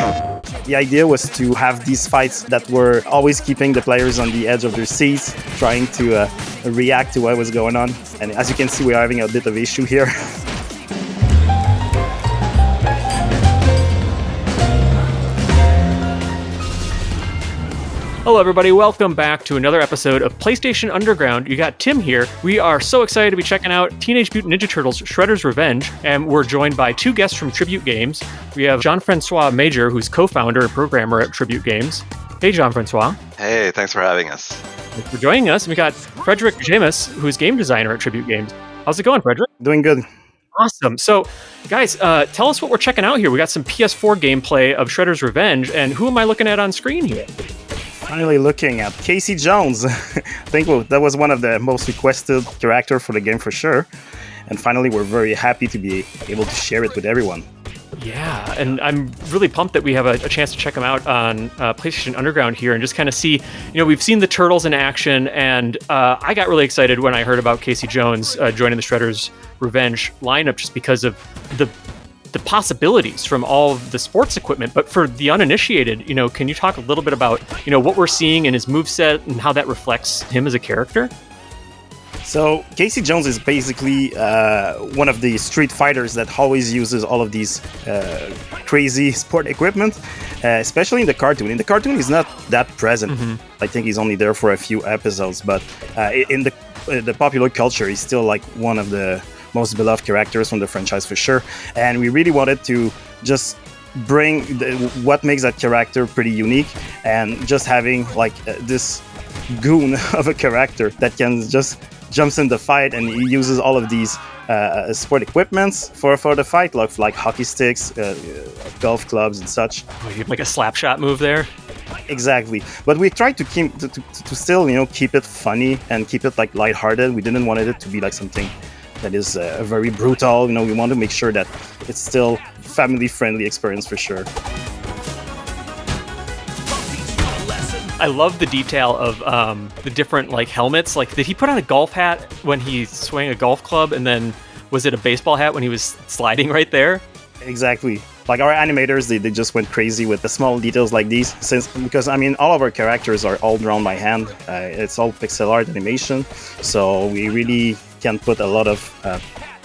The idea was to have these fights that were always keeping the players on the edge of their seats, trying to react to what was going on. And as you can see, we're having a bit of issue here. Hello everybody, welcome back to another episode of PlayStation Underground. You got Tim here. We are so excited to be checking out Teenage Mutant Ninja Turtles Shredder's Revenge, and we're joined by two guests from Tribute Games. We have Jean-Francois Major, who's co-founder and programmer at Tribute Games. Hey Jean-Francois. Hey, thanks for having us. Thanks for joining us. We got Frederick James, who's game designer at Tribute Games. How's it going, Frederick? Doing good. Awesome. So, guys, tell us what we're checking out here. We got some PS4 gameplay of Shredder's Revenge, and who am I looking at on screen here? Finally looking at Casey Jones. I think that was one of the most requested characters for the game for sure. And finally, we're very happy to be able to share it with everyone. Yeah, and I'm really pumped that we have a chance to check them out on PlayStation Underground here and just kind of see, we've seen the Turtles in action, and I got really excited when I heard about Casey Jones joining the Shredder's Revenge lineup just because of the possibilities from all of the sports equipment. But for the uninitiated, can you talk a little bit about, what we're seeing in his moveset and how that reflects him as a character? So Casey Jones is basically one of the street fighters that always uses all of these crazy sport equipment, especially in the cartoon. In the cartoon, he's not that present. Mm-hmm. I think he's only there for a few episodes, but in the popular culture, he's still like one of the most beloved characters from the franchise for sure. And we really wanted to just bring what makes that character pretty unique, and just having like this goon of a character that can just jumps in the fight, and he uses all of these sport equipments for the fight, like hockey sticks, golf clubs and such. Like a slap shot move there. Exactly, but we tried to keep to still keep it funny and keep it like lighthearted. We didn't want it to be like something that is very brutal. We want to make sure that it's still family-friendly experience for sure. I love the detail of the different helmets. Did he put on a golf hat when he swung a golf club, and then was it a baseball hat when he was sliding right there? Exactly. Like our animators, they just went crazy with the small details like these, because all of our characters are all drawn by hand. It's all pixel art animation, so we really can put a lot of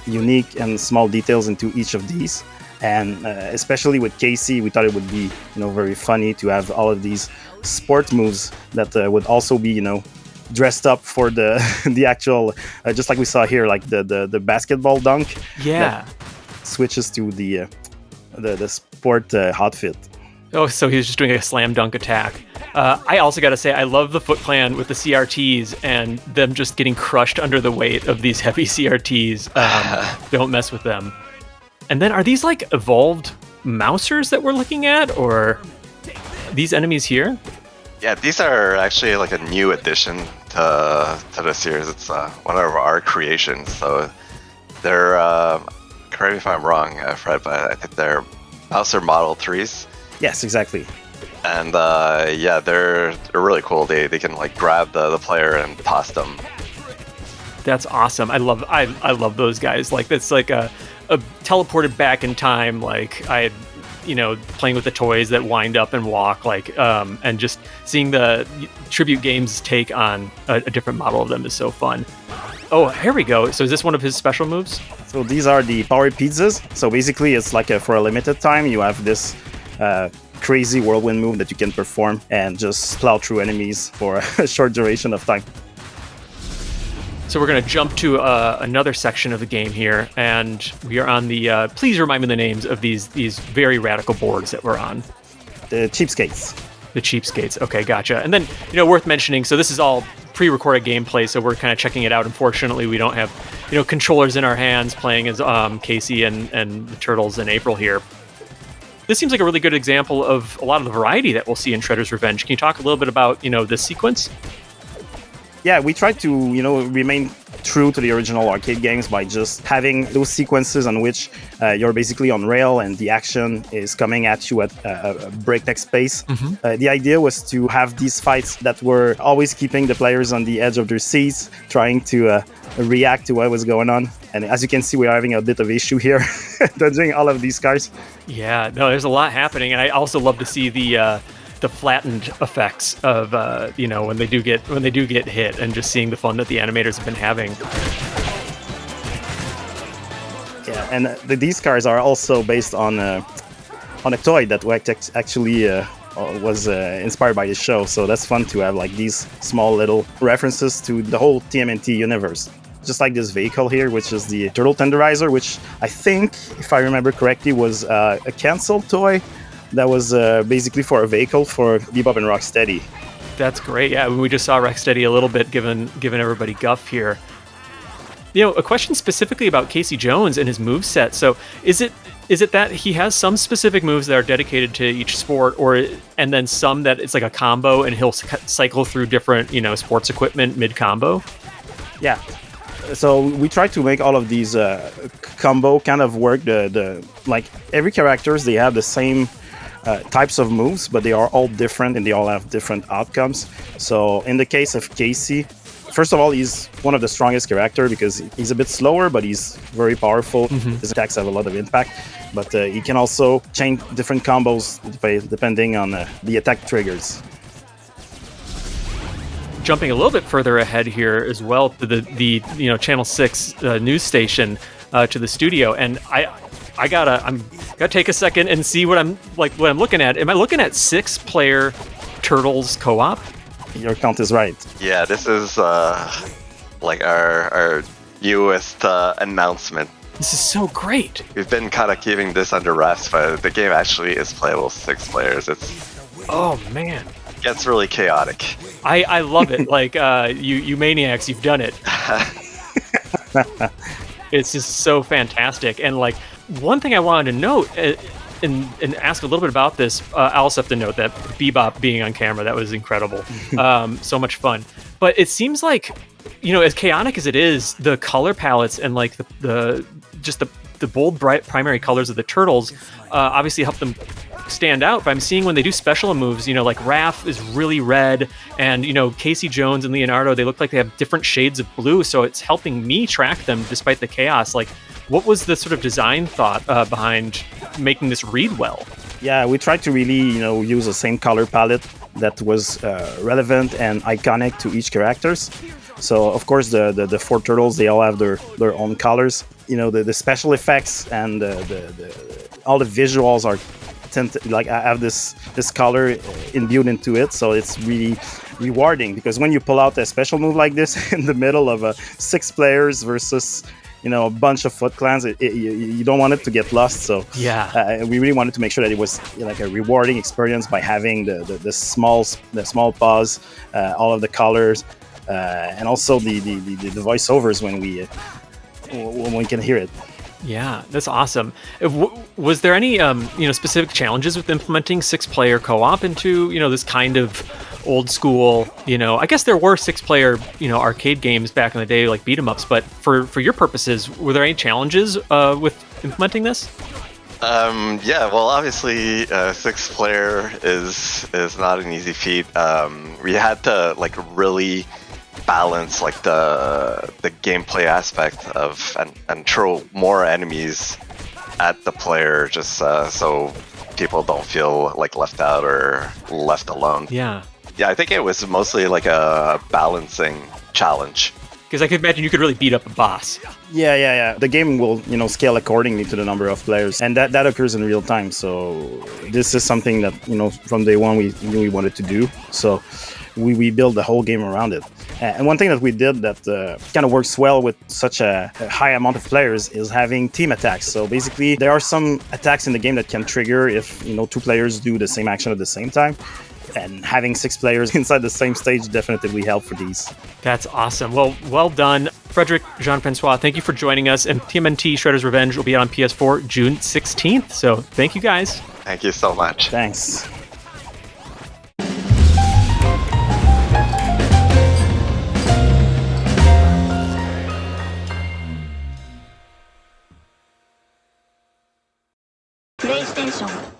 unique and small details into each of these. And especially with Casey, we thought it would be very funny to have all of these sport moves that would also be dressed up for the actual, just like we saw here, like the basketball dunk. Yeah, that switches to the sport outfit. Oh, so he was just doing a slam dunk attack. I also got to say, I love the Foot Clan with the CRTs and them just getting crushed under the weight of these heavy CRTs. Don't mess with them. And then are these evolved mousers that we're looking at, or these enemies here? Yeah, these are actually a new addition to the series. It's one of our creations. So they're, correct me if I'm wrong, Fred, but I think they're Mouser Model 3s. Yes, exactly. And yeah, they're really cool. They can grab the player and toss them. That's awesome. I love those guys. That's a teleported back in time. I had, playing with the toys that wind up and walk, and just seeing the Tribute Games take on a different model of them is so fun. Oh, here we go. So is this one of his special moves? So these are the power pizzas. So basically it's for a limited time, you have this crazy whirlwind move that you can perform and just plow through enemies for a short duration of time. So we're going to jump to another section of the game here, and we are on the, please remind me the names of these very radical boards that we're on. The Cheapskates. The Cheapskates, okay, gotcha. And then, worth mentioning, so this is all pre-recorded gameplay, so we're kind of checking it out. Unfortunately, we don't have, controllers in our hands playing as Casey and the Turtles and April here. This seems like a really good example of a lot of the variety that we'll see in Shredder's Revenge. Can you talk a little bit about, this sequence? Yeah, we tried to, remain true to the original arcade games by just having those sequences on which you're basically on rail and the action is coming at you at a breakneck pace. Mm-hmm. The idea was to have these fights that were always keeping the players on the edge of their seats, trying to react to what was going on. And as you can see, we are having a bit of issue here dodging all of these cars. Yeah, no, there's a lot happening, and I also love to see the flattened effects of when they do get hit, and just seeing the fun that the animators have been having. Yeah, and these cars are also based on a toy that actually was inspired by the show. So that's fun to have like these small little references to the whole TMNT universe. Just like this vehicle here, which is the Turtle Tenderizer, which I think, if I remember correctly, was a canceled toy that was basically for a vehicle for Bebop and Rocksteady. That's great. Yeah, we just saw Rocksteady a little bit, giving everybody guff here. A question specifically about Casey Jones and his moveset. So is it that he has some specific moves that are dedicated to each sport, and then some that it's like a combo and he'll cycle through different, sports equipment mid-combo? Yeah. So we try to make all of these combo kind of work. Like every characters, they have the same types of moves, but they are all different and they all have different outcomes. So in the case of Casey, first of all, he's one of the strongest characters because he's a bit slower, but he's very powerful. Mm-hmm. His attacks have a lot of impact, but he can also change different combos depending on the attack triggers. Jumping a little bit further ahead here as well to the Channel 6 news station to the studio, and I gotta take a second and see what I'm looking at. Am I looking at 6-player Turtles co-op? Your count is right. Yeah, this is like our newest announcement. This is so great. We've been kind of keeping this under wraps, but the game actually is playable 6 players. Oh man, it gets really chaotic. I love it. Like you maniacs, you've done it. It's just so fantastic. And like one thing I wanted to note. And ask a little bit about this. I also have to note that Bebop being on camera, that was incredible. So much fun. But it seems like, as chaotic as it is, the color palettes and like the bold, bright primary colors of the turtles obviously help them stand out. But I'm seeing when they do special moves, like Raph is really red, and Casey Jones and Leonardo, they look like they have different shades of blue. So it's helping me track them despite the chaos. Like, what was the sort of design thought behind making this read well? Yeah, we tried to really, use the same color palette that was relevant and iconic to each characters. So, of course, the 4 turtles, they all have their own colors. The special effects and all the visuals are have this color imbued into it. So it's really rewarding because when you pull out a special move like this in the middle of 6 players versus a bunch of Foot Clans, you don't want it to get lost. So yeah, we really wanted to make sure that it was like a rewarding experience by having the small paws, all of the colors, and also the voiceovers when we can hear it. Yeah, that's awesome. Was there any specific challenges with implementing 6-player co-op into this kind of old school? I guess there were 6-player arcade games back in the day, like beat 'em ups. But for your purposes, were there any challenges with implementing this? Yeah, well, obviously, 6-player is not an easy feat. We had to really balance the gameplay aspect of and throw more enemies at the player just so people don't feel left out or left alone. Yeah, I think it was mostly like a balancing challenge. Because I could imagine you could really beat up a boss. Yeah. The game will, scale accordingly to the number of players, and that occurs in real time. So this is something that, from day one we knew we wanted to do. So we built the whole game around it. And one thing that we did that kind of works well with such a high amount of players is having team attacks. So basically, there are some attacks in the game that can trigger if 2 players do the same action at the same time. And having 6 players inside the same stage definitely help for these. That's awesome. Well done. Frederic, Jean-Francois, thank you for joining us. And TMNT Shredder's Revenge will be out on PS4 June 16th. So thank you guys. Thank you so much. Thanks. PlayStation